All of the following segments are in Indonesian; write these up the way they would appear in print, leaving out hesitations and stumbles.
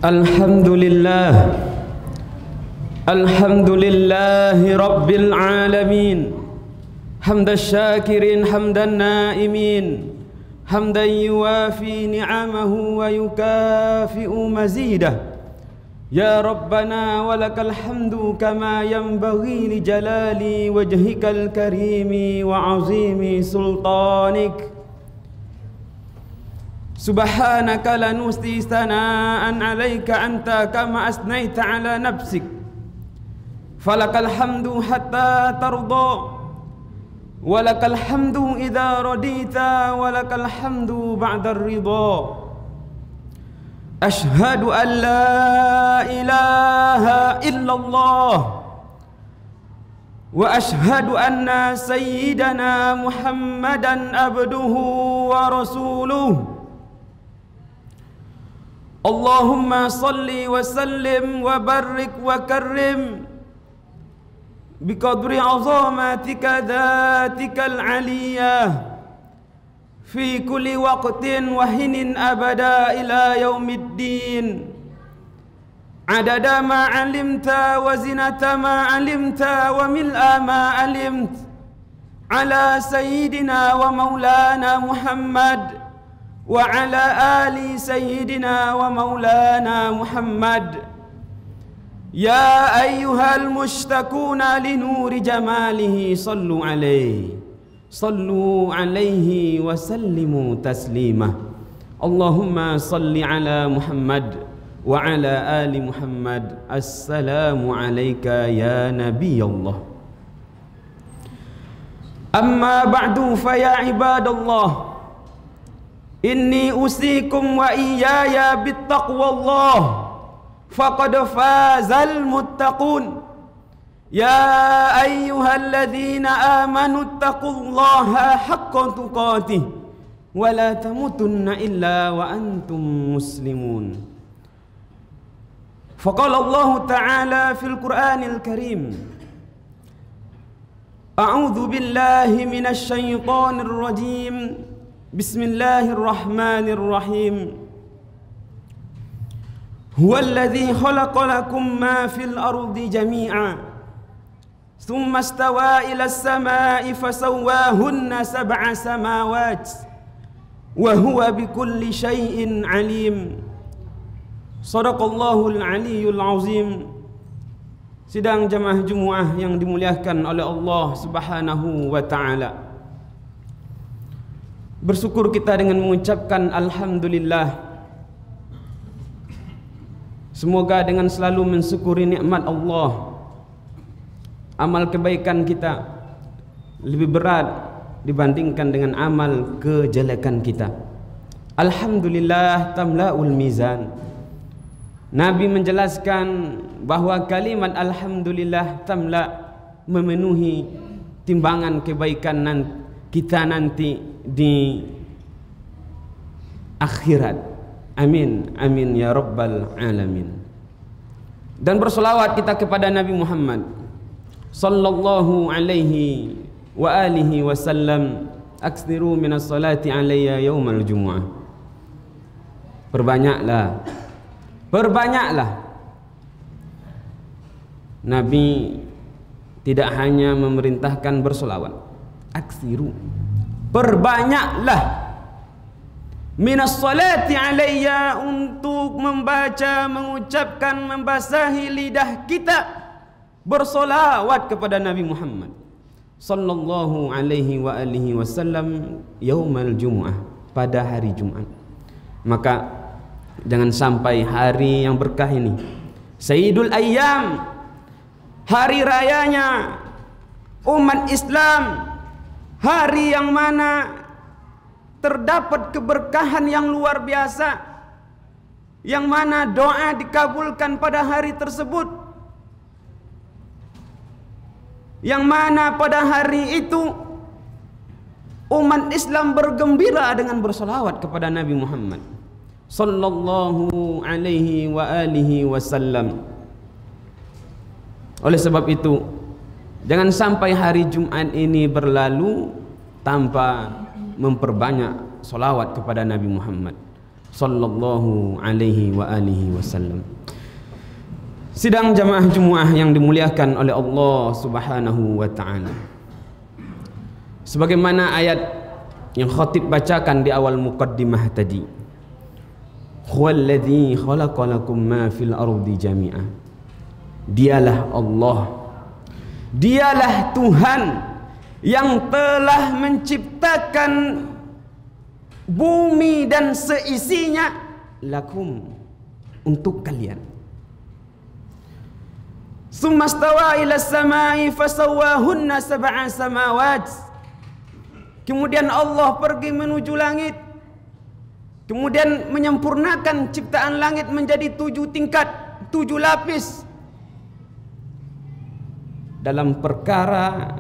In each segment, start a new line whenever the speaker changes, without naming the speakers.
Alhamdulillah, alhamdulillahi rabbil alamin, hamdan syakirin hamdan naimin, hamdan yuwafi ni'amahu wa yukafi'u mazidah. Ya Rabbana walakal hamdu kama yanbaghi li jalali wajhikal karimi wa azimi sultanik. Subhanaka la nusti sana'an alaika anta kama asnaita ala nafsik. Falakal hamdu hatta tarda, walakal hamdu idha radita, walakal hamdu ba'da ridha. Ashhadu an la ilaha illallah wa ashhadu anna sayyidana Muhammadan abduhu wa rasuluh. Allahumma salli wa sallim wa barik wa karrim biqadri azamatika dhatikal aliyah fi kulli waqtin wa hinin abada ila yaumiddin. Adada ma alimta wa zinata ma alimta wa mil'a ma alimt ala sayyidina wa maulana Muhammad wa ala ali sayyidina wa maulana Muhammad. Ya ayyuhal mushtaquna li nuri jamalihi sallu alaihi wa sallimu taslima. Allahumma salli ala Muhammad wa ala ali Muhammad. Assalamu alayka ya Nabi Allah. Amma ba'du fa ya ibadallah, inni usikum wa iyaya bittaqwallah faqad fazal muttaqun. Ya ayyuhalladzina amanu taqullaha haqqa tuqatih wa la tamutunna illa wa antum muslimun. Faqala Allah ta'ala fil Qur'anil Karim, a'udzu billahi minasy syaithanir rajim. Bismillahirrahmanirrahim. Huwallazi khalaqa lakum ma fil ardi jami'a thumma istawa ilas samai fasawwahunna sab'a samawat wa huwa bikulli syai'in alim. Shadaqallahul aliyyul azim. Sidang jamaah Jumaah yang dimuliakan oleh Allah Subhanahu wa taala. Bersyukur kita dengan mengucapkan alhamdulillah. Semoga dengan selalu mensyukuri nikmat Allah, amal kebaikan kita lebih berat dibandingkan dengan amal kejelekan kita. Alhamdulillah tamla'ul mizan. Nabi menjelaskan bahwa kalimat alhamdulillah tamla' memenuhi timbangan kebaikan kita nanti di akhirat. Amin, amin ya rabbal alamin. Dan bersolawat kita kepada Nabi Muhammad sallallahu alaihi wa alihi wasallam. Aksiru minas salati alayya yaumal jumu'ah. Perbanyaklah, perbanyaklah. Nabi tidak hanya memerintahkan bersolawat, aksiru, perbanyaklah minas salati alayya, untuk membaca, mengucapkan, membasahi lidah kita bersolawat kepada Nabi Muhammad sallallahu alaihi wa alihi wasallam yaumal jumu'ah, pada hari Jumat. Maka jangan sampai hari yang berkah ini, Sayyidul Ayyam, hari rayanya umat Islam, hari yang mana terdapat keberkahan yang luar biasa, yang mana doa dikabulkan pada hari tersebut, yang mana pada hari itu umat Islam bergembira dengan bersolawat kepada Nabi Muhammad sallallahu alaihi wa alihi wasallam. Oleh sebab itu, jangan sampai hari Jumat ini berlalu tanpa memperbanyak solawat kepada Nabi Muhammad sallallahu alaihi wa alihi wasallam. Sidang jamaah Jumat yang dimuliakan oleh Allah Subhanahu wa taala. Sebagaimana ayat yang khatib bacakan di awal muqaddimah tadi. Huwallazi khalaqalakum ma fil ardi jami'a. Dialah Allah. Dialah Tuhan yang telah menciptakan bumi dan seisinya lakum, untuk kalian. Summa stawa ila samai fasawwahunna sab'a samawat. Kemudian Allah pergi menuju langit, kemudian menyempurnakan ciptaan langit menjadi 7 tingkat, 7 lapis. Dalam perkara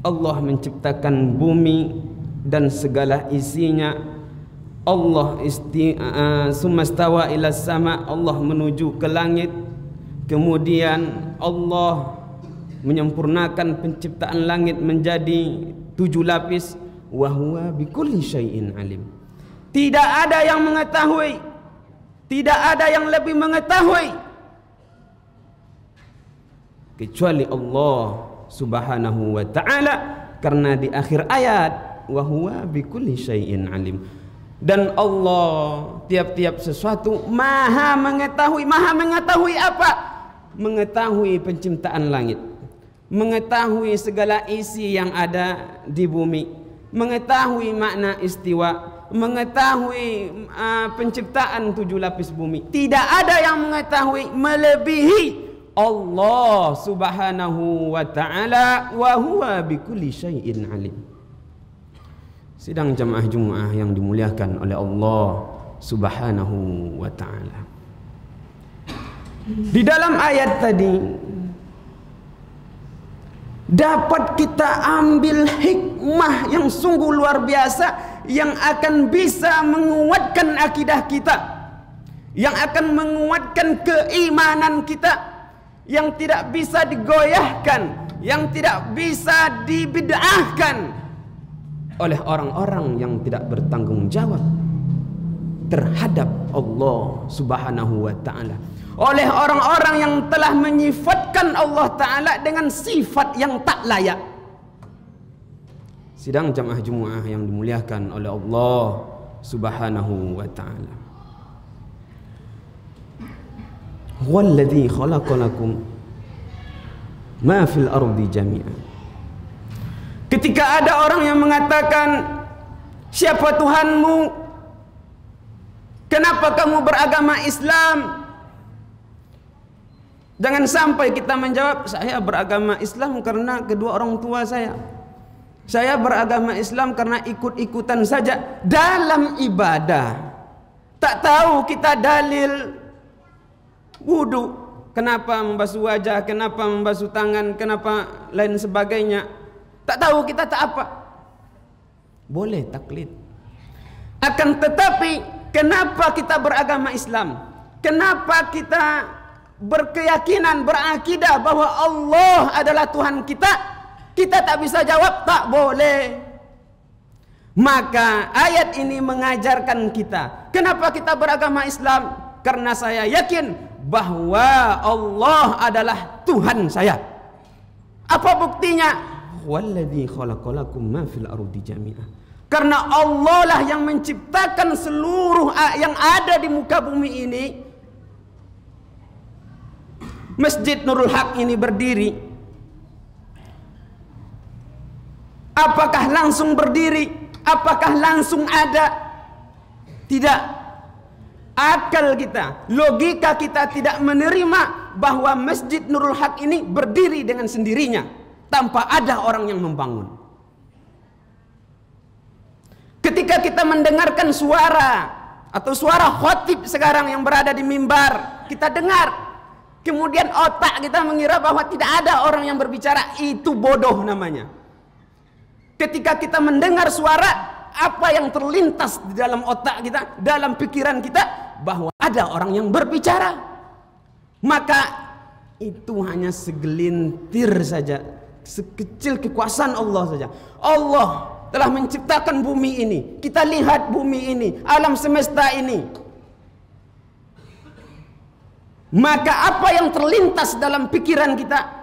Allah menciptakan bumi dan segala isinya, Allah summa stawa ila sama, Allah menuju ke langit. Kemudian Allah menyempurnakan penciptaan langit menjadi 7 lapis. Wa huwa bikulli syai'in alim. Tidak ada yang mengetahui, tidak ada yang lebih mengetahui kecuali Allah Subhanahu wa ta'ala. Karena di akhir ayat wa huwa bikulli syai'in alim, dan Allah tiap-tiap sesuatu maha mengetahui. Maha mengetahui apa? Mengetahui penciptaan langit, mengetahui segala isi yang ada di bumi, mengetahui makna istiwa, mengetahui penciptaan 7 lapis bumi. Tidak ada yang mengetahui melebihi Allah Subhanahu wa ta'ala. Wa huwa bikulli syai'in alim. Sidang jamaah Jumat yang dimuliakan oleh Allah Subhanahu wa ta'ala. Di dalam ayat tadi dapat kita ambil hikmah yang sungguh luar biasa, yang akan bisa menguatkan akidah kita, yang akan menguatkan keimanan kita, yang tidak bisa digoyahkan, yang tidak bisa dibid'ahkan oleh orang-orang yang tidak bertanggung jawab terhadap Allah Subhanahu wa ta'ala, oleh orang-orang yang telah menyifatkan Allah Ta'ala dengan sifat yang tak layak. Sidang jamaah Jumat yang dimuliakan oleh Allah Subhanahu wa ta'ala. Huwallazi khalaqalakum ma fil ardi jami'a. Ketika ada orang yang mengatakan, siapa Tuhanmu? Kenapa kamu beragama Islam? Jangan sampai kita menjawab, saya beragama Islam karena kedua orang tua saya. Saya beragama Islam karena ikut-ikutan saja dalam ibadah. Tak tahu kita dalil wudu, kenapa membasuh wajah, kenapa membasuh tangan, kenapa lain sebagainya. Tak tahu kita tak apa. Boleh taklid. Akan tetapi kenapa kita beragama Islam? Kenapa kita berkeyakinan, berakidah bahwa Allah adalah Tuhan kita? Kita tak bisa jawab, tak boleh. Maka ayat ini mengajarkan kita, kenapa kita beragama Islam? Karena saya yakin bahwa Allah adalah Tuhan saya. Apa buktinya? Wallazi khalaqalakum ma fil ardi jami'a. Karena Allah lah yang menciptakan seluruh yang ada di muka bumi ini. Masjid Nurul Haq ini berdiri. Apakah langsung berdiri? Apakah langsung ada? Tidak. Akal kita, logika kita tidak menerima bahwa Masjid Nurul Haq ini berdiri dengan sendirinya tanpa ada orang yang membangun. Ketika kita mendengarkan suara atau suara khatib sekarang yang berada di mimbar, kita dengar. Kemudian otak kita mengira bahwa tidak ada orang yang berbicara, itu bodoh namanya. Ketika kita mendengar suara, apa yang terlintas di dalam otak kita, dalam pikiran kita, bahwa ada orang yang berbicara. Maka itu hanya segelintir saja, sekecil kekuasaan Allah saja. Allah telah menciptakan bumi ini. Kita lihat bumi ini, alam semesta ini. Maka apa yang terlintas dalam pikiran kita?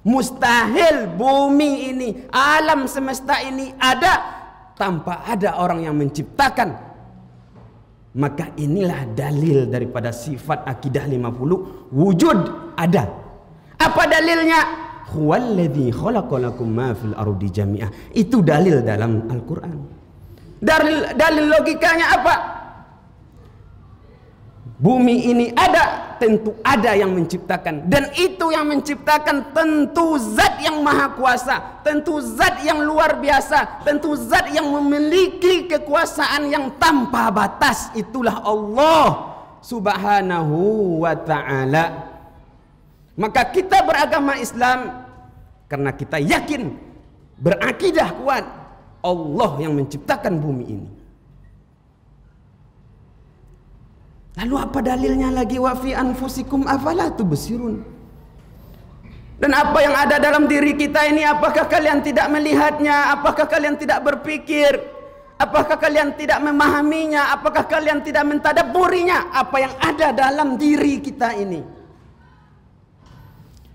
Mustahil bumi ini, alam semesta ini ada tanpa ada orang yang menciptakan. Maka inilah dalil daripada sifat akidah 50, wujud ada. Apa dalilnya? Huwallazi khalaqalakum ma fil ardi jami'ah. Itu dalil dalam Al-Qur'an. Dalil logikanya apa? Bumi ini ada, tentu ada yang menciptakan. Dan itu yang menciptakan tentu zat yang maha kuasa, tentu zat yang luar biasa, tentu zat yang memiliki kekuasaan yang tanpa batas. Itulah Allah subhanahu wa ta'ala. Maka kita beragama Islam karena kita yakin, berakidah kuat, Allah yang menciptakan bumi ini. Lalu apa dalilnya lagi? Wa fi anfusikum afala tubsirun. Dan apa yang ada dalam diri kita ini, apakah kalian tidak melihatnya? Apakah kalian tidak berpikir? Apakah kalian tidak memahaminya? Apakah kalian tidak mentadabburinya? Apa yang ada dalam diri kita ini?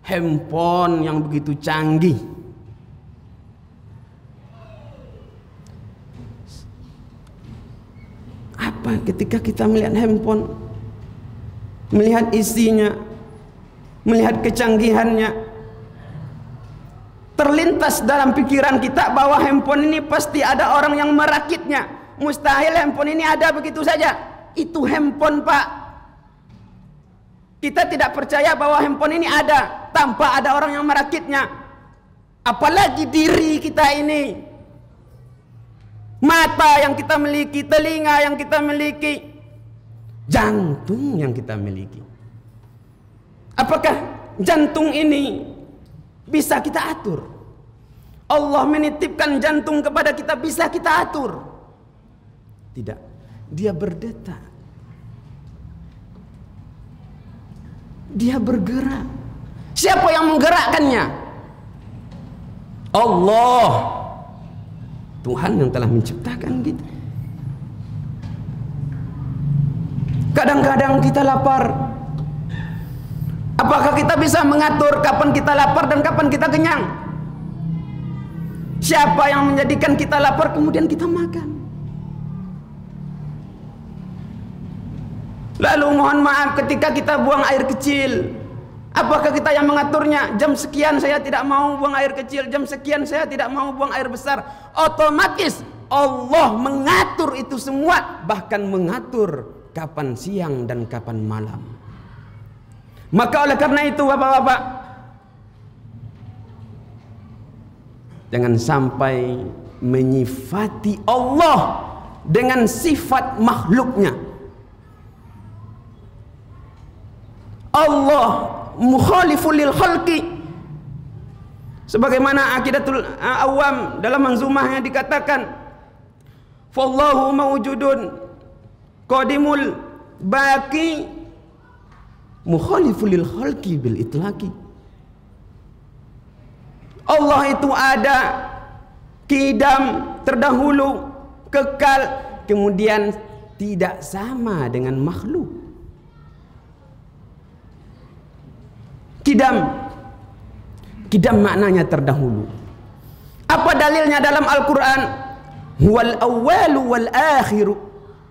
Handphone yang begitu canggih, apa ketika kita melihat handphone, melihat isinya, melihat kecanggihannya, terlintas dalam pikiran kita bahwa handphone ini pasti ada orang yang merakitnya. Mustahil handphone ini ada begitu saja. Itu handphone, Pak. Kita tidak percaya bahwa handphone ini ada tanpa ada orang yang merakitnya. Apalagi diri kita ini, mata yang kita miliki, telinga yang kita miliki, jantung yang kita miliki. Apakah jantung ini bisa kita atur? Allah menitipkan jantung kepada kita, bisa kita atur? Tidak. Dia berdetak, dia bergerak. Siapa yang menggerakkannya? Allah, Tuhan yang telah menciptakan kita. Kadang-kadang kita lapar. Apakah kita bisa mengatur kapan kita lapar dan kapan kita kenyang? Siapa yang menjadikan kita lapar kemudian kita makan? Lalu mohon maaf ketika kita buang air kecil, apakah kita yang mengaturnya? Jam sekian saya tidak mau buang air kecil, jam sekian saya tidak mau buang air besar. Otomatis Allah mengatur itu semua, bahkan mengatur kapan siang dan kapan malam. Maka oleh karena itu Bapak-bapak, jangan sampai menyifati Allah dengan sifat makhluknya. Allah mukhaliful lil khalqi, sebagaimana Aqidatul Awam dalam manzumahnya dikatakan, fallahu mawjudun qadimul baqi mukhaliful lil khalqi bil itlaqi. Allah itu ada, kidam, terdahulu, kekal, kemudian tidak sama dengan makhluk. Kidam maknanya terdahulu. Apa dalilnya dalam Al-Quran? Wal awwalu wal akhiru.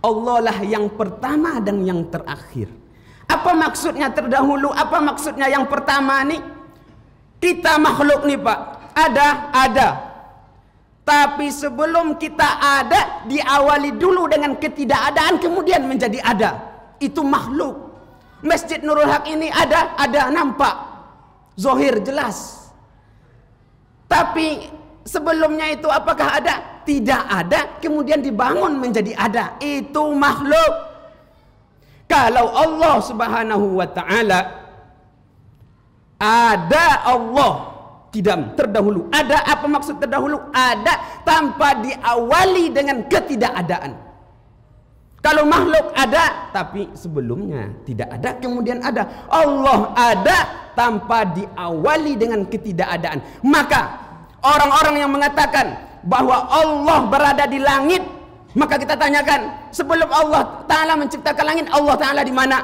Allah lah yang pertama dan yang terakhir. Apa maksudnya terdahulu? Apa maksudnya yang pertama nih? Kita makhluk nih Pak, ada. Tapi sebelum kita ada, diawali dulu dengan ketidakadaan, kemudian menjadi ada. Itu makhluk. Masjid Nurul Haq ini ada nampak, zohir jelas. Tapi sebelumnya itu apakah ada? Tidak ada, kemudian dibangun menjadi ada. Itu makhluk. Kalau Allah subhanahu wa ta'ala ada, Allah tidak terdahulu. Ada, apa maksud terdahulu? Ada tanpa diawali dengan ketidakadaan. Kalau makhluk ada tapi sebelumnya tidak ada, kemudian ada. Allah ada tanpa diawali dengan ketidakadaan. Maka orang-orang yang mengatakan bahwa Allah berada di langit, maka kita tanyakan, sebelum Allah Ta'ala menciptakan langit, Allah Ta'ala di mana?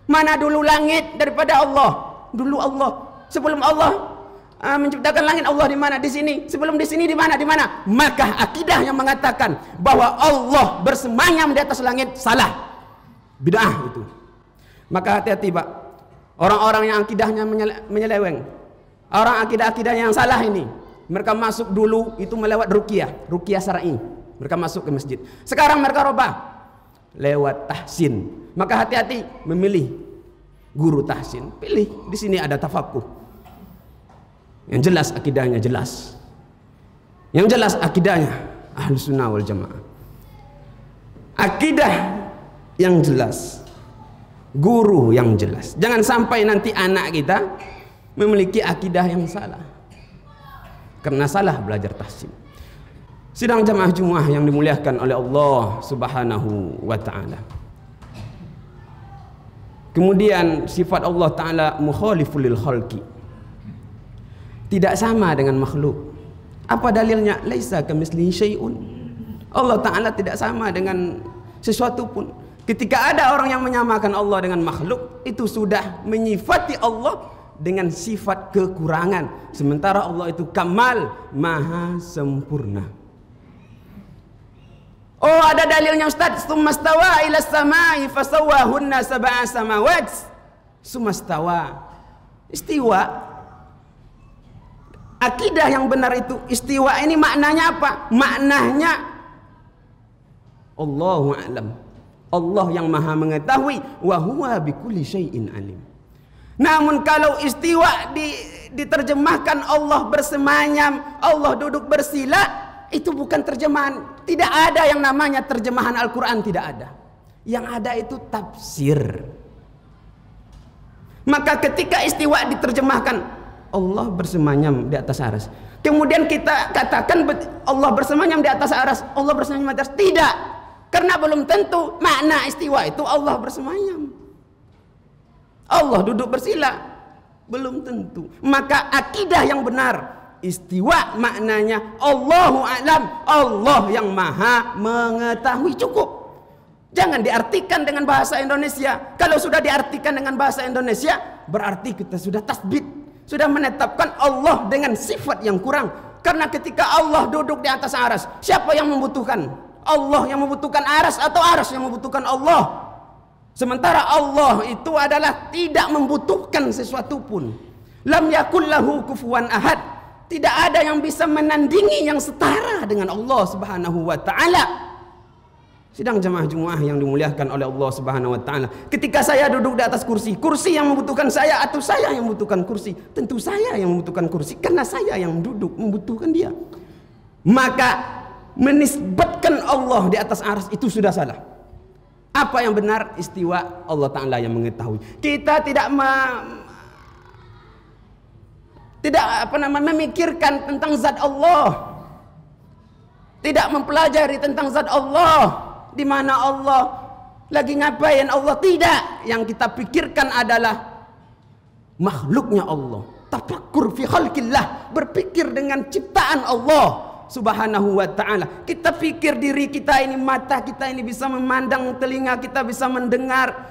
Mana dulu langit daripada Allah? Dulu Allah. Sebelum Allah menciptakan langit, Allah di mana? Di sini. Sebelum di sini di mana? Di mana? Maka akidah yang mengatakan bahwa Allah bersemayam di atas langit salah. Bid'ah itu. Maka hati-hati, Pak. Orang-orang yang akidahnya menyeleweng. Orang akidah-akidah yang salah ini, mereka masuk dulu itu melewat ruqyah syar'i. Mereka masuk ke masjid. Sekarang mereka robah lewat tahsin. Maka hati-hati memilih guru tahsin. Pilih, di sini ada tafakuh. Yang jelas akidahnya jelas. Yang jelas akidahnya Ahlus Sunnah wal Jamaah. Akidah yang jelas, guru yang jelas. Jangan sampai nanti anak kita memiliki akidah yang salah karena salah belajar tahsin. Sidang jamaah Jumat yang dimuliakan oleh Allah Subhanahu wa Ta'ala. Kemudian sifat Allah Ta'ala mukhaliful lil khalqi, tidak sama dengan makhluk. Apa dalilnya? Laisa kamitslihi syai'un. Allah Ta'ala tidak sama dengan sesuatu pun. Ketika ada orang yang menyamakan Allah dengan makhluk, itu sudah menyifati Allah dengan sifat kekurangan. Sementara Allah itu kamal, maha sempurna. Oh, ada dalilnya Ustaz. Tsummastawa ila samai fasawwahunna sab'a samawat. Tsummastawa. Istiwa. Akidah yang benar itu istiwa ini maknanya apa? Maknanya Allahu a'lam. Allah yang maha mengetahui, wa huwa bikulli syai'in alim. Namun kalau istiwa diterjemahkan Allah bersemayam, Allah duduk bersila, itu bukan terjemahan. Tidak ada yang namanya terjemahan Al-Quran, tidak ada. Yang ada itu tafsir. Maka ketika istiwa diterjemahkan Allah bersemayam di atas aras, kemudian kita katakan Allah bersemayam di atas aras, Allah bersemayam di atas, tidak, karena belum tentu makna istiwa itu Allah bersemayam. Allah duduk bersila, belum tentu. Maka akidah yang benar, istiwa maknanya Allahu a'lam, Allah yang maha mengetahui, cukup. Jangan diartikan dengan bahasa Indonesia. Kalau sudah diartikan dengan bahasa Indonesia, berarti kita sudah tasbih, sudah menetapkan Allah dengan sifat yang kurang. Karena ketika Allah duduk di atas aras, siapa yang membutuhkan? Allah yang membutuhkan aras atau aras yang membutuhkan Allah? Sementara Allah itu adalah tidak membutuhkan sesuatu pun. Lam yakul lahu kufuwan ahad. Tidak ada yang bisa menandingi, yang setara dengan Allah Subhanahu wa Ta'ala. Sidang jamaah Jumat yang dimuliakan oleh Allah Subhanahu wa Ta'ala. Ketika saya duduk di atas kursi, kursi yang membutuhkan saya atau saya yang membutuhkan kursi? Tentu saya yang membutuhkan kursi, karena saya yang duduk membutuhkan dia. Maka menisbatkan Allah di atas aras itu sudah salah. Apa yang benar? Istiwa Allah Ta'ala yang mengetahui. Kita tidak memikirkan tentang zat Allah, tidak mempelajari tentang zat Allah. Di mana Allah lagi ngapain Allah, tidak. Yang kita pikirkan adalah makhluknya Allah. Tafakkur fi khalqillah, berpikir dengan ciptaan Allah Subhanahu wa Ta'ala. Kita pikir diri kita ini, mata kita ini bisa memandang, telinga kita bisa mendengar,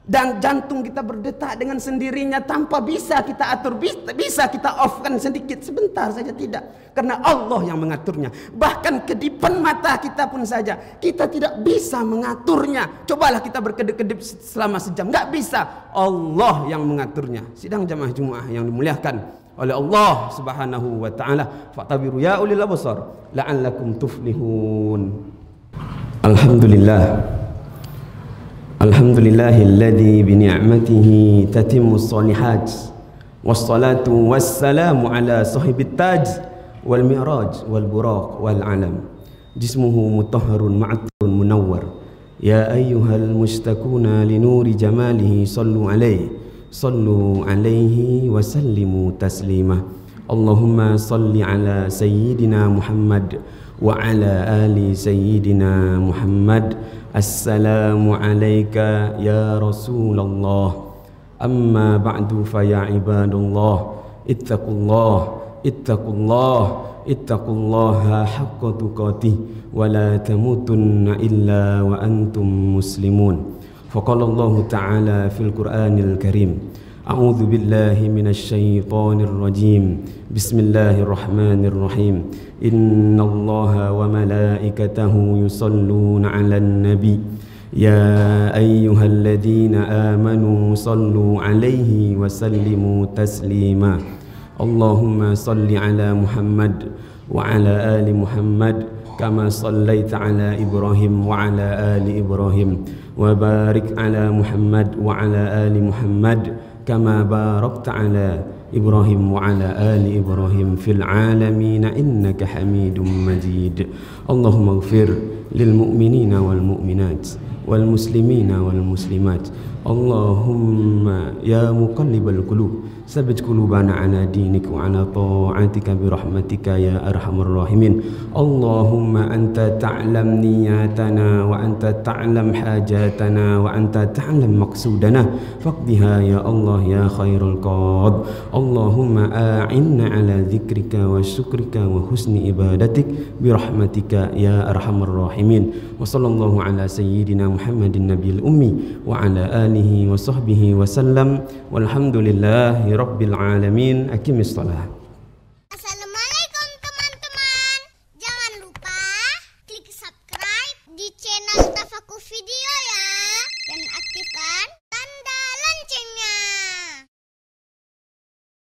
dan jantung kita berdetak dengan sendirinya tanpa bisa kita atur. Bisa kita offkan sedikit sebentar saja, tidak, karena Allah yang mengaturnya. Bahkan kedipan mata kita pun saja kita tidak bisa mengaturnya. Cobalah kita berkedip-kedip selama sejam, nggak bisa. Allah yang mengaturnya. Sidang jamaah Jumat yang dimuliakan oleh Allah Subhanahu wa Ta'ala. Fa'tabiru ya ulil absar la'allakum tuflihun. Alhamdulillah. Alhamdulillahilladzi bi ni'matihi tatimmus shalihat. Wassalatu wassalamu ala sahibit taj wal mi'raj wal buraq wal alam. Jismuhu mutahharun ma'aturun munawwar. Ya ayyuhal mustakuna li nuri jamalihi sallu alaihi wa sallimu taslima. Allahumma salli ala sayyidina Muhammad wa ala ali sayyidina Muhammad. Assalamu alayka ya Rasulullah. Amma ba'du fa ya ibadullah, ittaqullah ittaqullaha haqqa tuqatih wa la tamutunna illa wa antum muslimun. Faqala Allah Ta'ala fil Qur'anil Karim, a'udzu billahi minasy syaithanir rajim. Bismillahirrahmanirrahim. Innallaha wa malaikatahu yusholluna 'alan nabi. Ya ayyuhalladzina amanu sallu 'alaihi wa sallimu taslima. Allahumma salli 'ala Muhammad wa 'ala ali Muhammad kama sallaita 'ala Ibrahim wa 'ala ali Ibrahim wa barik 'ala Muhammad wa 'ala ali Muhammad kama barakta 'ala Ibrahim wa 'ala ali Ibrahim fil 'alamin innaka Hamidum Majid. Allahumma ighfir lil mu'minina wal mu'minat wal muslimina wal muslimat. Allahumma ya muqallibal qulub sabbit qulubana ala dinik wa ala ta'atika bi rahmatika ya arhamar rahimin. Allahumma anta ta'lam niyatana wa anta ta'lam hajatana wa anta ta'lam maqsudana faqdiha ya Allah ya khairul qad. Allahumma a'inna ala dzikrika wa syukrika wa husni ibadatik bi rahmatika ya arhamar rahimin. Wa sallallahu ala sayyidina Muhammadin nabiyil ummi wa ala alihi wa sahbihi wa sallam walhamdulillahi rabbil alamin. Aqimis shalah.